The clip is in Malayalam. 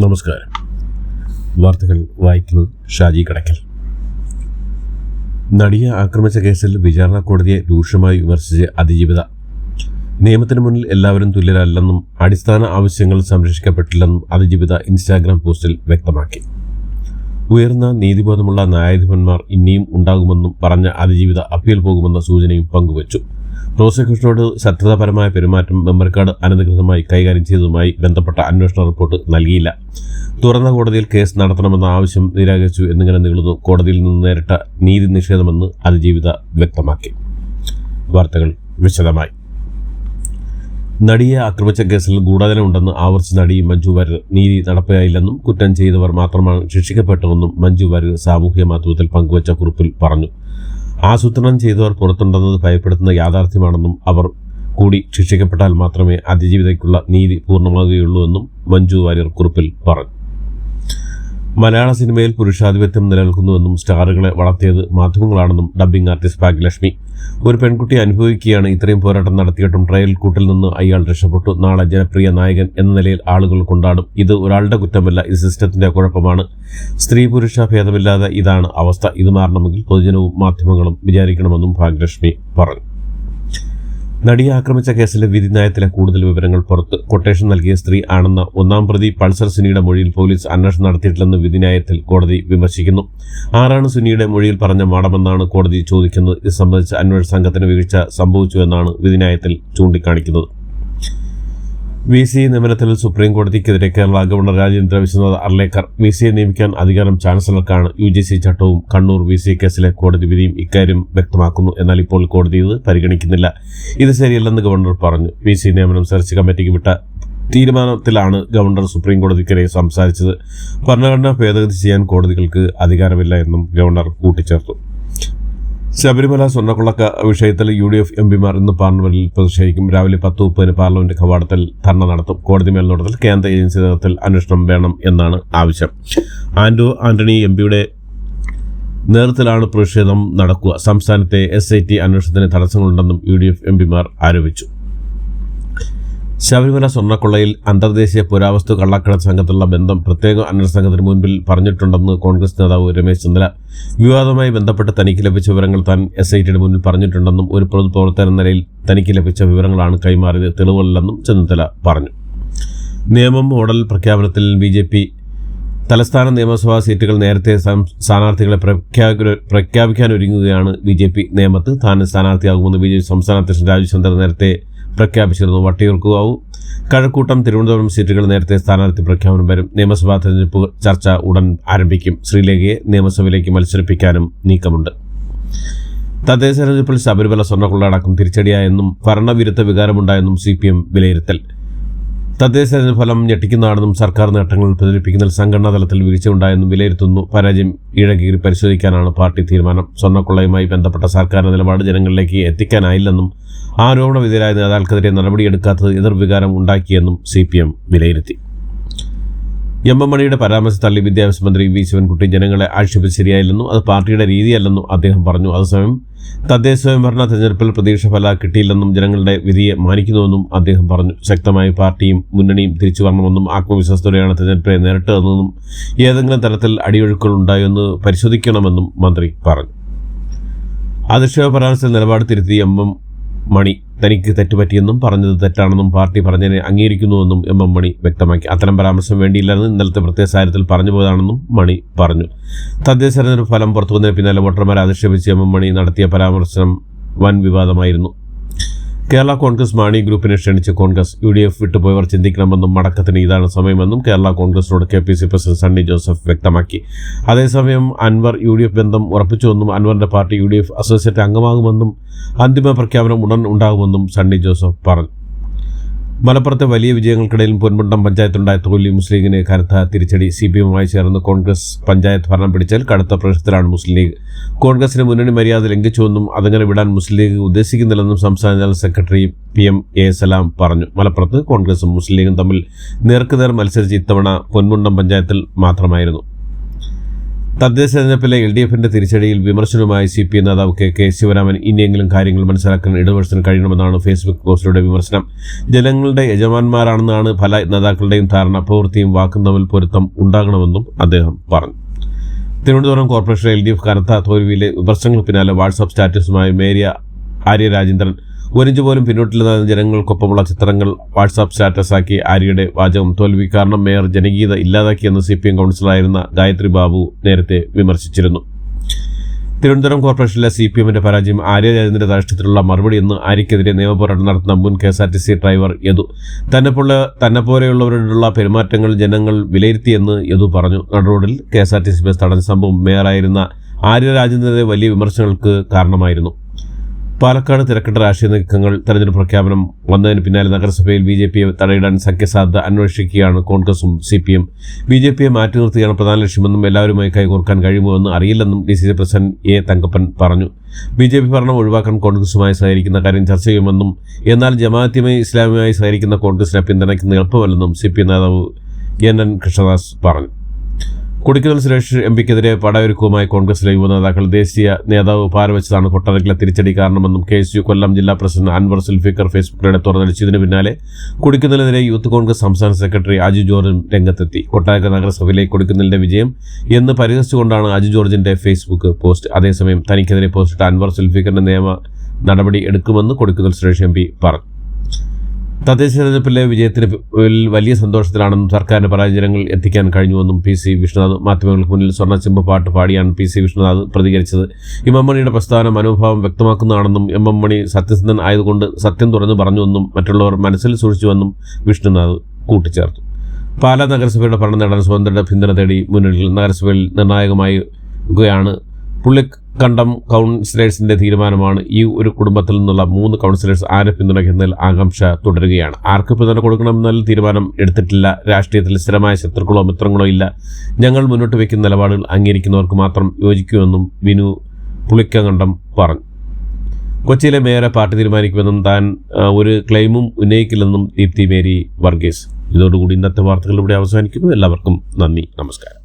നമസ്കാരം. വാർത്തകൾ വായിക്കുന്നത് ഷാജി കടക്കൽ. നടിയെ ആക്രമിച്ച കേസിൽ വിചാരണ കോടതിയെ രൂക്ഷമായി വിമർശിച്ച് അതിജീവിത. നിയമത്തിന് മുന്നിൽ എല്ലാവരും തുല്യരല്ലെന്നും അടിസ്ഥാന ആവശ്യങ്ങൾ സംരക്ഷിക്കപ്പെട്ടില്ലെന്നും അതിജീവിത ഇൻസ്റ്റാഗ്രാം പോസ്റ്റിൽ വ്യക്തമാക്കി. ഉയർന്ന നീതിബോധമുള്ള ന്യായാധിപന്മാർ ഇനിയും ഉണ്ടാകുമെന്നും പറഞ്ഞ അതിജീവിത അപ്പീൽ പോകുമെന്ന സൂചനയും പങ്കുവച്ചു. പ്രോസിക്യൂഷനോട് ശത്രുതാപരമായ പെരുമാറ്റം മെമ്മറി കാർഡ് അനധികൃതമായി കൈകാര്യം ചെയ്തതുമായി ബന്ധപ്പെട്ട അന്വേഷണ റിപ്പോർട്ട് നൽകിയില്ല. തുറന്ന കോടതിയിൽ കേസ് നടത്തണമെന്ന ആവശ്യം നിരാകരിച്ചു എന്നിങ്ങനെ നീളുന്നു കോടതിയിൽ നിന്ന് നേരിട്ട നീതി നിഷേധമെന്ന് അതിജീവിത വ്യക്തമാക്കി. വാർത്തകൾ വിശദമായി. നടിയെ ആക്രമിച്ച കേസിൽ ഗൂഢാലോചന ആവർത്തിച്ച നടി മഞ്ജു വാര്യർ നീതി നടപ്പിലായില്ലെന്നും കുറ്റം ചെയ്തവർ മാത്രമാണ് ശിക്ഷിക്കപ്പെട്ടതെന്നും മഞ്ജു വാര്യർ സാമൂഹ്യ മാധ്യമത്തിൽ പങ്കുവച്ച കുറിപ്പിൽ പറഞ്ഞു. ആസൂത്രണം ചെയ്തവർ പുറത്തുണ്ടെന്നത് ഭയപ്പെടുത്തുന്ന യാഥാർത്ഥ്യമാണെന്നും അവർ കൂടി ശിക്ഷിക്കപ്പെട്ടാൽ മാത്രമേ അതിജീവിതയ്ക്കുള്ള നീതി പൂർണ്ണമാകുകയുള്ളൂ എന്നും മഞ്ജു വാര്യർ കുറിപ്പിൽ പറഞ്ഞു. മലയാള സിനിമയിൽ പുരുഷാധിപത്യം നിലനിൽക്കുന്നുവെന്നും സ്റ്റാറുകളെ വളർത്തിയത് മാധ്യമങ്ങളാണെന്നും ഡബ്ബിംഗ് ആർട്ടിസ്റ്റ് ഭാഗ്യലക്ഷ്മി. ഒരു പെൺകുട്ടി അനുഭവിക്കുകയാണ്. ഇത്രയും പോരാട്ടം നടത്തിയിട്ടും ട്രയൽ കൂട്ടിൽ നിന്ന് അയാൾ രക്ഷപ്പെട്ടു. നാളെ ജനപ്രിയ നായകൻ എന്ന നിലയിൽ ആളുകൾ കൊണ്ടാടും. ഇത് ഒരാളുടെ കുറ്റമല്ല, ഇത് സിസ്റ്റത്തിന്റെ കുഴപ്പമാണ്. സ്ത്രീ പുരുഷ ഭേദമില്ലാതെ ഇതാണ് അവസ്ഥ. ഇത് മാറണമെങ്കിൽ പൊതുജനവും മാധ്യമങ്ങളും വിചാരിക്കണമെന്നും ഭാഗ്യലക്ഷ്മി പറഞ്ഞു. നടിയെ ആക്രമിച്ച കേസിലെ വിധിന്യായത്തിലെ കൂടുതൽ വിവരങ്ങൾ പുറത്ത്. കൊട്ടേഷൻ നൽകിയ സ്ത്രീ ആണെന്ന ഒന്നാം പ്രതി പൾസർ സുനിയുടെ മൊഴിയിൽ പോലീസ് അന്വേഷണം നടത്തിയിട്ടില്ലെന്ന് വിധിന്യായത്തിൽ കോടതി വിമർശിക്കുന്നു. ആരാണ് സുനിയുടെ മൊഴിയിൽ പറഞ്ഞ മാടമെന്നാണ് കോടതി ചോദിക്കുന്നത്. ഇത് സംബന്ധിച്ച് അന്വേഷണ സംഘത്തിന് വീഴ്ച സംഭവിച്ചുവെന്നാണ് വിധിന്യായത്തിൽ ചൂണ്ടിക്കാണിക്കുന്നത്. VC നിയമനത്തിൽ സുപ്രീം കോടതിക്കെതിരെ കേരള ഗവർണർ രാജേന്ദ്ര വിശ്വനാഥ് അർലേക്കർ. VCയെ നിയമിക്കാൻ അധികാരം ചാൻസലർക്കാണ്. UGC ചട്ടവും കണ്ണൂർ VC കേസിലെ കോടതി വിധിയും ഇക്കാര്യം വ്യക്തമാക്കുന്നു. എന്നാൽ ഇപ്പോൾ കോടതി ഇത് പരിഗണിക്കുന്നില്ല. ഇത് ശരിയല്ലെന്ന് ഗവർണർ പറഞ്ഞു. VC നിയമനം സെർച്ച് കമ്മിറ്റിക്ക് വിട്ട തീരുമാനത്തിലാണ് ഗവർണർ സുപ്രീം കോടതിക്കെതിരെ സംസാരിച്ചത്. ഭരണഘടന ഭേദഗതി ചെയ്യാൻ കോടതികൾക്ക് അധികാരമില്ല എന്നും ഗവർണർ കൂട്ടിച്ചേർത്തു. ശബരിമല സ്വർണ്ണക്കൊള്ള വിഷയത്തിൽ UDF MPമാർ ഇന്ന് പാർലമെന്റിൽ പ്രതിഷേധിക്കും. രാവിലെ 10:30 പാർലമെന്റ് കവാടത്തിൽ ധർണ നടത്തും. കോടതി മേൽനോട്ടത്തിൽ കേന്ദ്ര ഏജൻസി തലത്തിൽ അന്വേഷണം വേണം എന്നാണ് ആവശ്യം. ആന്റണി MPയുടെ നേതൃത്വത്തിലാണ് പ്രതിഷേധം നടക്കുക. സംസ്ഥാനത്തെ SIT അന്വേഷണത്തിന് തടസ്സങ്ങളുണ്ടെന്നും UDF MPമാർ ആരോപിച്ചു. ശബരിമല സ്വർണ്ണക്കൊള്ളയിൽ അന്തർദേശീയ പുരാവസ്തു കള്ളക്കടത്ത് സംഘത്തിലുള്ള ബന്ധം പ്രത്യേക അന്വേഷണ സംഘത്തിന് മുൻപിൽ പറഞ്ഞിട്ടുണ്ടെന്ന് കോൺഗ്രസ് നേതാവ് രമേശ് ചെന്നിത്തല. വിവാദവുമായി ബന്ധപ്പെട്ട് തനിക്ക് ലഭിച്ച വിവരങ്ങൾ താൻ SITയുടെ മുന്നിൽ പറഞ്ഞിട്ടുണ്ടെന്നും ഒരു പൊതുപ്രവർത്തകൻ എന്ന നിലയിൽ തനിക്ക് ലഭിച്ച വിവരങ്ങളാണ് കൈമാറിയത്, തെളിവുകളില്ലെന്നും ചെന്നിത്തല പറഞ്ഞു. നിയമം മോഡൽ പ്രഖ്യാപനത്തിൽ BJP തലസ്ഥാന നിയമസഭാ സീറ്റുകൾ നേരത്തെ സ്ഥാനാർത്ഥികളെ പ്രഖ്യാപിക്കാനൊരുങ്ങുകയാണ്. BJP നേമത്ത് താൻ സ്ഥാനാർത്ഥിയാകുമെന്ന് BJP സംസ്ഥാന അധ്യക്ഷൻ രാജീവ് ചന്ദ്ര നേരത്തെ പ്രഖ്യാപിച്ചിരുന്നു. വട്ടിയൂർക്കാവ്, കഴക്കൂട്ടം, തിരുവനന്തപുരം സീറ്റുകൾ നേരത്തെ സ്ഥാനാർത്ഥി പ്രഖ്യാപനം വരും. നിയമസഭാ തെരഞ്ഞെടുപ്പ് ചർച്ച ഉടൻ ആരംഭിക്കും. ശ്രീലേഖയെ നിയമസഭയിലേക്ക് മത്സരിപ്പിക്കാനും നീക്കമുണ്ട്. തദ്ദേശ തെരഞ്ഞെടുപ്പിൽ ശബരിമല സ്വർണ്ണക്കൊള്ള അടക്കം തിരിച്ചടിയായെന്നും ഭരണവിരുദ്ധ വികാരമുണ്ടായെന്നും CPM വിലയിരുത്തൽ. തദ്ദേശ തെരഞ്ഞെടുപ്പ് ഫലം ഞെട്ടിക്കുന്നതാണെന്നും സർക്കാർ നേട്ടങ്ങൾ പ്രചരിപ്പിക്കുന്നതിൽ സംഘടനാ തലത്തിൽ വീഴ്ചയുണ്ടായെന്നും വിലയിരുത്തുന്നു. പരാജയം ഇഴകീറി പരിശോധിക്കാനാണ് പാർട്ടി തീരുമാനം. സ്വർണ്ണക്കൊള്ളയുമായി ബന്ധപ്പെട്ട സർക്കാരിന്റെ നിലപാട് ജനങ്ങളിലേക്ക് എത്തിക്കാനായില്ലെന്നും ആരോപണ വിധേയരായ നേതാക്കൾക്കെതിരെ നടപടിയെടുക്കാത്തത് എതിർവികാരം ഉണ്ടാക്കിയെന്നും CPM വിലയിരുത്തി. M.M. മണിയുടെ പരാമർശം തള്ളി വിദ്യാഭ്യാസ മന്ത്രി V. ശിവൻകുട്ടി. ജനങ്ങളെ ആക്ഷേപിച്ച് ശരിയായില്ലെന്നും അത് പാർട്ടിയുടെ രീതിയല്ലെന്നും അദ്ദേഹം പറഞ്ഞു. അതേസമയം തദ്ദേശ സ്വയംഭരണ തെരഞ്ഞെടുപ്പിൽ പ്രതീക്ഷ ഫല കിട്ടിയില്ലെന്നും ജനങ്ങളുടെ വിധിയെ മാനിക്കുന്നുവെന്നും അദ്ദേഹം പറഞ്ഞു. ശക്തമായി പാർട്ടിയും മുന്നണിയും തിരിച്ചു വരണമെന്നും ആത്മവിശ്വാസത്തോടെയാണ് തെരഞ്ഞെടുപ്പിനെ നേരിട്ടതെന്നും ഏതെങ്കിലും തരത്തിൽ അടിയൊഴുക്കുകൾ ഉണ്ടായെന്ന് പരിശോധിക്കണമെന്നും മന്ത്രി പറഞ്ഞു. അധിക്ഷേപ പരാമർശത്തിൽ നിലപാട് തിരുത്തി M.M. മണി തനിക്ക് തെറ്റുപറ്റിയെന്നും പറഞ്ഞത് തെറ്റാണെന്നും പാർട്ടി പറഞ്ഞതിനെ അംഗീകരിക്കുന്നുവെന്നും M.M. മണി വ്യക്തമാക്കി. അത്തരം പരാമർശം വേണ്ടിയില്ലെന്ന് ഇന്നലത്തെ പ്രത്യേക സാഹചര്യത്തിൽ പറഞ്ഞു പോയതാണെന്നും മണി പറഞ്ഞു. തദ്ദേശ തെരഞ്ഞെടുപ്പ് ഫലം പുറത്തുവന്നതിന് പിന്നാലെ വോട്ടർമാരെ അധിക്ഷേപിച്ച് M.M. മണി നടത്തിയ പരാമർശം വൻ വിവാദമായിരുന്നു. കേരള കോൺഗ്രസ് മാണി ഗ്രൂപ്പിനെ ക്ഷണിച്ച് കോൺഗ്രസ്. UDF വിട്ടുപോയവർ ചിന്തിക്കണമെന്നും മടക്കത്തിന് ഇതാണ് സമയമെന്നും കേരള കോൺഗ്രസിനോട് KPC പ്രസിഡന്റ് സണ്ണി ജോസഫ് വ്യക്തമാക്കി. അതേസമയം അൻവർ UDF ബന്ധം ഉറപ്പിച്ചുവെന്നും അൻവറിന്റെ പാർട്ടി UDF അസോസിയേറ്റ് അംഗമാകുമെന്നും അന്തിമ പ്രഖ്യാപനം ഉടൻ ഉണ്ടാകുമെന്നും സണ്ണി ജോസഫ് പറഞ്ഞു. മലപ്പുറത്തെ വലിയ വിജയങ്ങൾക്കിടയിൽ പൊന്മുണ്ടം പഞ്ചായത്തുണ്ടായ തോൽവി മുസ്ലിം ലീഗിന് കനത്ത തിരിച്ചടി. CPM-മായി ചേർന്ന് കോൺഗ്രസ് പഞ്ചായത്ത് ഭരണം പിടിച്ചാൽ കടുത്ത പ്രശ്നത്തിലാണ് മുസ്ലിം ലീഗ്. കോൺഗ്രസിന് മുന്നണി മര്യാദ ലംഘിച്ചുവെന്നും അതങ്ങനെ വിടാൻ മുസ്ലിം ലീഗ് ഉദ്ദേശിക്കുന്നില്ലെന്നും സംസ്ഥാന ജനറൽ സെക്രട്ടറി PM.A. സലാം പറഞ്ഞു. മലപ്പുറത്ത് കോൺഗ്രസും മുസ്ലിം ലീഗും തമ്മിൽ നേർക്കുനേർ മത്സരിച്ച് ഇത്തവണ പൊന്മുണ്ടം പഞ്ചായത്തിൽ മാത്രമായിരുന്നു. തദ്ദേശ തെരഞ്ഞെടുപ്പിലെ LDFന്റെ തിരിച്ചടിയിൽ വിമർശനവുമായി CPI നേതാവ് KK ശിവരാമൻ ഇനിയെങ്കിലും കാര്യങ്ങൾ മനസ്സിലാക്കാൻ ഇടതുപക്ഷത്തിന് കഴിയണമെന്നാണ് ഫേസ്ബുക്ക് പോസ്റ്റിലൂടെ വിമർശനം. ജനങ്ങളുടെ യജമാന്മാരാണെന്നാണ് പല നേതാക്കളുടെയും ധാരണ. പ്രവൃത്തിയും വാക്കും തമ്മിൽ പൊരുത്തം ഉണ്ടാകണമെന്നും അദ്ദേഹം പറഞ്ഞു. തിരുവനന്തപുരം കോർപ്പറേഷൻ LDF കനത്ത തോൽവിയിലെ വിമർശനങ്ങൾക്ക് പിന്നാലെ വാട്സാപ്പ് സ്റ്റാറ്റസുമായി ആര്യ രാജേന്ദ്രൻ ഒരിഞ്ച് പോലും പിന്നോട്ടില്ലെന്ന ജനങ്ങൾക്കൊപ്പമുള്ള ചിത്രങ്ങൾ വാട്സാപ്പ് സ്റ്റാറ്റസാക്കി ആര്യയുടെ വാചകം തോൽവി കാരണം മേയർ ജനകീയത ഇല്ലാതാക്കിയെന്ന് CPM കൗൺസിലറായിരുന്ന ഗായത്രി ബാബു നേരത്തെ വിമർശിച്ചിരുന്നു. തിരുവനന്തപുരം കോർപ്പറേഷനിലെ CPMന്റെ പരാജയം ആര്യ രാജേന്ദ്രന്റെ ധാർഷ്ട്യത്തിലുള്ള മറുപടിയെന്ന് ആര്യക്കെതിരെ നിയമപോരാട്ടം നടത്തുന്ന മുൻ KSRTC ഡ്രൈവർ യദു. തന്നെപ്പോലെയുള്ളവരോടുള്ള പെരുമാറ്റങ്ങൾ ജനങ്ങൾ വിലയിരുത്തിയെന്ന് യദു പറഞ്ഞു. നടുറോഡിൽ KSRTC ബസ് തടഞ്ഞ സംഭവം മേയറായിരുന്ന ആര്യ രാജേന്ദ്രന്റെ വലിയ വിമർശനങ്ങൾക്ക് കാരണമായിരുന്നു. പാലക്കാട് തിരക്കിട്ട രാഷ്ട്രീയ നീക്കങ്ങൾ. തെരഞ്ഞെടുപ്പ് പ്രഖ്യാപനം വന്നതിന് പിന്നാലെ നഗരസഭയിൽ BJPയെ തടയിടാൻ സഖ്യസാധ്യത അന്വേഷിക്കുകയാണ് കോൺഗ്രസും CPM. BJPയെ മാറ്റി നിർത്തുകയാണ് പ്രധാന ലക്ഷ്യമെന്നും എല്ലാവരുമായി കൈകോർക്കാൻ കഴിയുമോയെന്ന് അറിയില്ലെന്നും DCC പ്രസിഡന്റ് A തങ്കപ്പൻ പറഞ്ഞു. BJP ഭരണം ഒഴിവാക്കാൻ കോൺഗ്രസുമായി സഹകരിക്കുന്ന കാര്യം ചർച്ച ചെയ്യുമെന്നും എന്നാൽ ജമാഅത്തെ ഇസ്ലാമിയുമായി സഹകരിക്കുന്ന കോൺഗ്രസിനെ പിന്തുണയ്ക്കുന്ന എളുപ്പമല്ലെന്നും CPM നേതാവ് NN കൃഷ്ണദാസ് പറഞ്ഞു. കൊടിക്കുന്നിൽ സുരേഷ് MPക്കെതിരെ പടയൊരുക്കവുമായി കോൺഗ്രസിലെ യുവനേതാക്കൾ. ദേശീയ നേതാവ് പാരവെച്ചതാണ് കൊട്ടാരക്കലെ തിരിച്ചടി കാരണമെന്നും KSU കൊല്ലം ജില്ലാ പ്രസിഡന്റ് അൻവർ സുൽഫിക്കർ ഫേസ്ബുക്കിലൂടെ തുറന്നടിച്ചു. ഇതിന് പിന്നാലെ കൊടിക്കുന്നിലിനെതിരെ യൂത്ത് കോൺഗ്രസ് സംസ്ഥാന സെക്രട്ടറി അജു ജോർജും രംഗത്തെത്തി. കൊട്ടാരക്കര നഗരസഭയിലെ കൊടിക്കുന്നിലിന്റെ വിജയം എന്ന് പരിഹസിച്ചുകൊണ്ടാണ് അജു ജോർജിന്റെ ഫേസ്ബുക്ക് പോസ്റ്റ്. അതേസമയം തനിക്കെതിരെ പോസ്റ്റിട്ട അൻവർ സുൽഫിക്കറിന്റെ നിയമ നടപടി എടുക്കുമെന്ന് കൊടിക്കുന്നിൽ സുരേഷ് MP പറഞ്ഞു. തദ്ദേശ തെരഞ്ഞെടുപ്പിലെ വിജയത്തിന് വലിയ സന്തോഷത്തിലാണെന്നും സർക്കാരിന്റെ പരാജയങ്ങൾ എത്തിക്കാൻ കഴിഞ്ഞുവെന്നും PC വിഷ്ണുനാഥ്. മാധ്യമങ്ങൾക്ക് മുന്നിൽ സ്വർണ്ണച്ചെമ്പ് പാട്ട് പാടിയാണ് PC വിഷ്ണുനാഥ് പ്രതികരിച്ചത്. MM മണിയുടെ പ്രസ്താവന മനോഭാവം വ്യക്തമാക്കുന്നതാണെന്നും MM മണി സത്യസന്ധൻ ആയതുകൊണ്ട് സത്യം തുറന്നു പറഞ്ഞുവെന്നും മറ്റുള്ളവർ മനസ്സിൽ സൂക്ഷിച്ചുവെന്നും വിഷ്ണുനാഥ് കൂട്ടിച്ചേർത്തു. പാലാ നഗരസഭയുടെ ഭരണം നേടാൻ സ്വതന്ത്രരുടെ പിന്തുണ തേടി മുന്നണിയിൽ. നഗരസഭയിൽ നിർണായകമാവുകയാണ് പുള്ളിക്കണ്ടം കൗൺസിലേഴ്സിന്റെ തീരുമാനമാണ്. ഈ ഒരു കുടുംബത്തിൽ നിന്നുള്ള 3 കൗൺസിലേഴ്സ് ആരെ പിന്തുണയ്ക്കുന്നതിൽ ആകാംക്ഷ തുടരുകയാണ്. ആർക്ക് പിന്തുണ കൊടുക്കണമെന്നതിൽ തീരുമാനം എടുത്തിട്ടില്ല. രാഷ്ട്രീയത്തിൽ സ്ഥിരമായ ശത്രുക്കളോ മിത്രങ്ങളോ ഇല്ല. ഞങ്ങൾ മുന്നോട്ട് വയ്ക്കുന്ന നിലപാടുകൾ അംഗീകരിക്കുന്നവർക്ക് മാത്രം യോജിക്കുമെന്നും വിനു പുളിക്കങ്കണ്ടം പറഞ്ഞു. കൊച്ചിയിലെ മേയറെ പാർട്ടി തീരുമാനിക്കുമെന്നും താൻ ഒരു ക്ലെയിമും ഉന്നയിക്കില്ലെന്നും ദീപ്തി മേരി വർഗീസ്. ഇതോടുകൂടി ഇന്നത്തെ വാർത്തകൾ ഇവിടെ അവസാനിക്കുന്നു. എല്ലാവർക്കും നന്ദി, നമസ്കാരം.